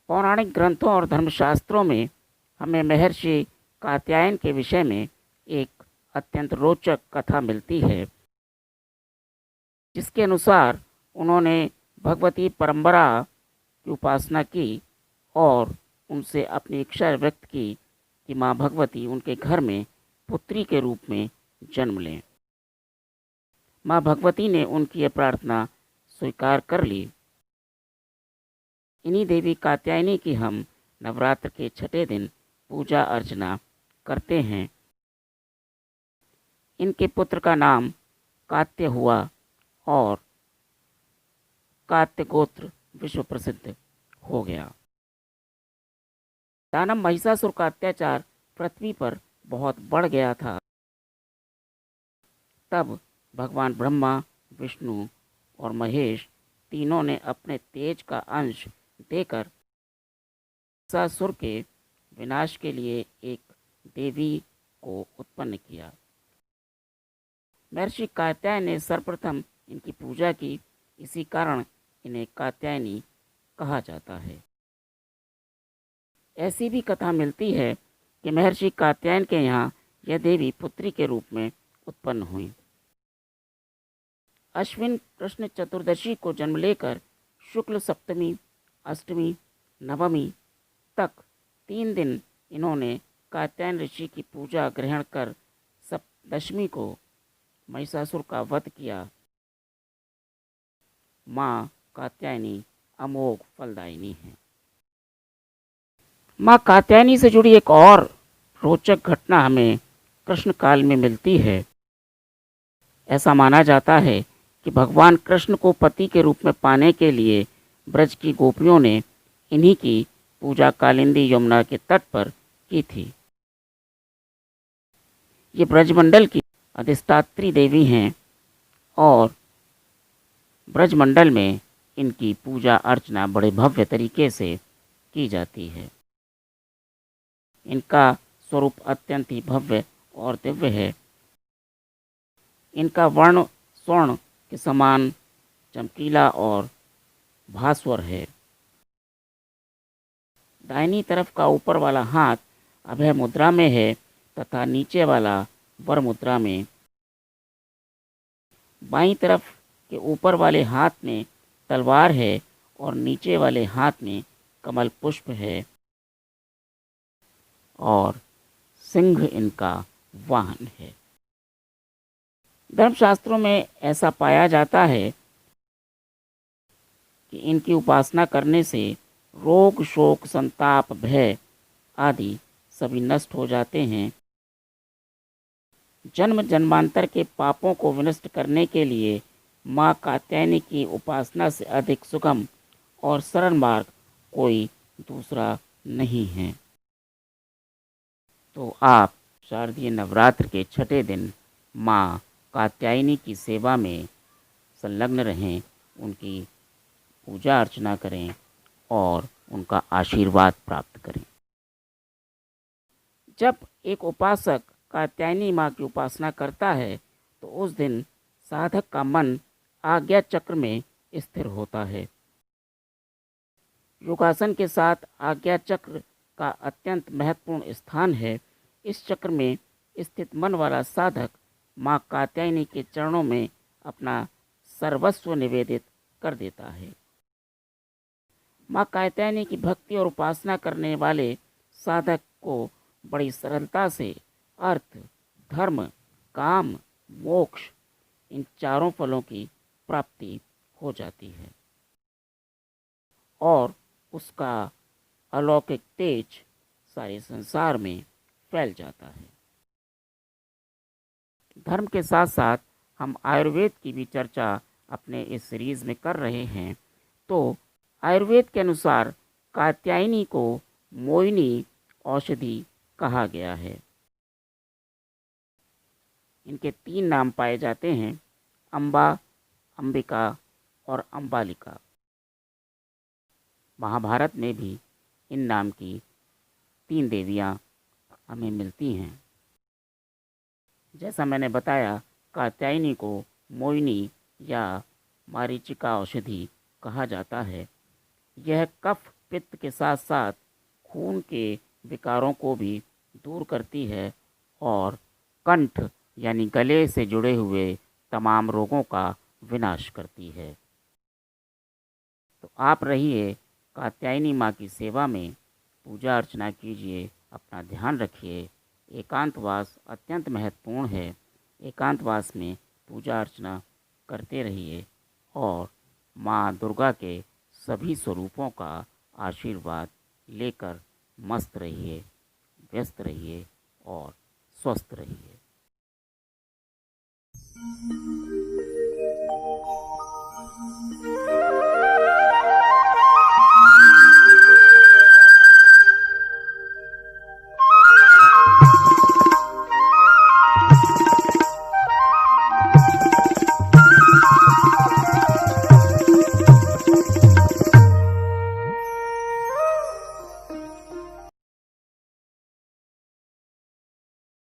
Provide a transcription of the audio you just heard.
पौराणिक ग्रंथों और धर्मशास्त्रों में हमें महर्षि कात्यायन के विषय में एक अत्यंत रोचक कथा मिलती है, जिसके अनुसार उन्होंने भगवती परंपरा की उपासना की और उनसे अपनी इच्छा व्यक्त की कि माँ भगवती उनके घर में पुत्री के रूप में जन्म लें। माँ भगवती ने उनकी यह प्रार्थना स्वीकार कर ली। इन्हीं देवी कात्यायनी की हम नवरात्र के छठे दिन पूजा अर्चना करते हैं। इनके पुत्र का नाम कात्य हुआ और कात्य गोत्र विश्व प्रसिद्ध हो गया। दानव महिषासुर का अत्याचार पृथ्वी पर बहुत बढ़ गया था। तब भगवान ब्रह्मा, विष्णु और महेश तीनों ने अपने तेज का अंश देकर महिषासुर के विनाश के लिए एक देवी को उत्पन्न किया। महर्षि कात्यायन ने सर्वप्रथम इनकी पूजा की, इसी कारण इन्हें कात्यायनी कहा जाता है। ऐसी भी कथा मिलती है कि महर्षि कात्यायन के यहाँ यह देवी पुत्री के रूप में उत्पन्न हुई। अश्विन कृष्ण चतुर्दशी को जन्म लेकर शुक्ल सप्तमी, अष्टमी, नवमी तक 3 दिन इन्होंने कात्यायन ऋषि की पूजा ग्रहण कर सप्तदशमी को महिषासुर का वध किया। माँ कात्यायनी अमोघ फलदायिनी है। माँ कात्यायनी से जुड़ी एक और रोचक घटना हमें कृष्ण काल में मिलती है। ऐसा माना जाता है कि भगवान कृष्ण को पति के रूप में पाने के लिए ब्रज की गोपियों ने इन्हीं की पूजा कालिंदी यमुना के तट पर की थी। ये ब्रजमंडल की अधिष्ठात्री देवी हैं और ब्रजमंडल में इनकी पूजा अर्चना बड़े भव्य तरीके से की जाती है। इनका स्वरूप अत्यंत ही भव्य और दिव्य है। इनका वर्ण स्वर्ण के समान चमकीला और भास्वर है। दाहिनी तरफ का ऊपर वाला हाथ अभय मुद्रा में है तथा नीचे वाला वर मुद्रा में। बाईं तरफ के ऊपर वाले हाथ में तलवार है और नीचे वाले हाथ में कमल पुष्प है और सिंह इनका वाहन है। धर्मशास्त्रों में ऐसा पाया जाता है कि इनकी उपासना करने से रोग, शोक, संताप, भय आदि सभी नष्ट हो जाते हैं। जन्म जन्मांतर के पापों को विनष्ट करने के लिए माँ कात्यायनी की उपासना से अधिक सुगम और सरल मार्ग कोई दूसरा नहीं है। तो आप शारदीय नवरात्र के छठे दिन माँ कात्यायनी की सेवा में संलग्न रहें, उनकी पूजा अर्चना करें और उनका आशीर्वाद प्राप्त करें। जब एक उपासक कात्यायनी माँ की उपासना करता है तो उस दिन साधक का मन आज्ञा चक्र में स्थिर होता है। योगासन के साथ आज्ञा चक्र का अत्यंत महत्वपूर्ण स्थान है। इस चक्र में स्थित मन वाला साधक माँ कात्यायनी के चरणों में अपना सर्वस्व निवेदित कर देता है। माँ कात्यायनी की भक्ति और उपासना करने वाले साधक को बड़ी सरलता से अर्थ, धर्म, काम, मोक्ष इन चारों फलों की प्राप्ति हो जाती है और उसका अलौकिक तेज सारे संसार में फैल जाता है। धर्म के साथ साथ हम आयुर्वेद की भी चर्चा अपने इस सीरीज में कर रहे हैं। तो आयुर्वेद के अनुसार कात्यायनी को मोहिनी औषधि कहा गया है। इनके 3 नाम पाए जाते हैं, अम्बा, अंबिका और अम्बालिका। महाभारत में भी इन नाम की 3 देवियाँ हमें मिलती हैं। जैसा मैंने बताया, कात्यायनी को मोहिनी या मारीचिका औषधि कहा जाता है। यह कफ पित्त के साथ साथ खून के विकारों को भी दूर करती है और कंठ यानी गले से जुड़े हुए तमाम रोगों का विनाश करती है। तो आप रहिए कात्यायनी माँ की सेवा में, पूजा अर्चना कीजिए, अपना ध्यान रखिए। एकांतवास अत्यंत महत्वपूर्ण है। एकांतवास में पूजा अर्चना करते रहिए और माँ दुर्गा के सभी स्वरूपों का आशीर्वाद लेकर मस्त रहिए, व्यस्त रहिए और स्वस्थ रहिए।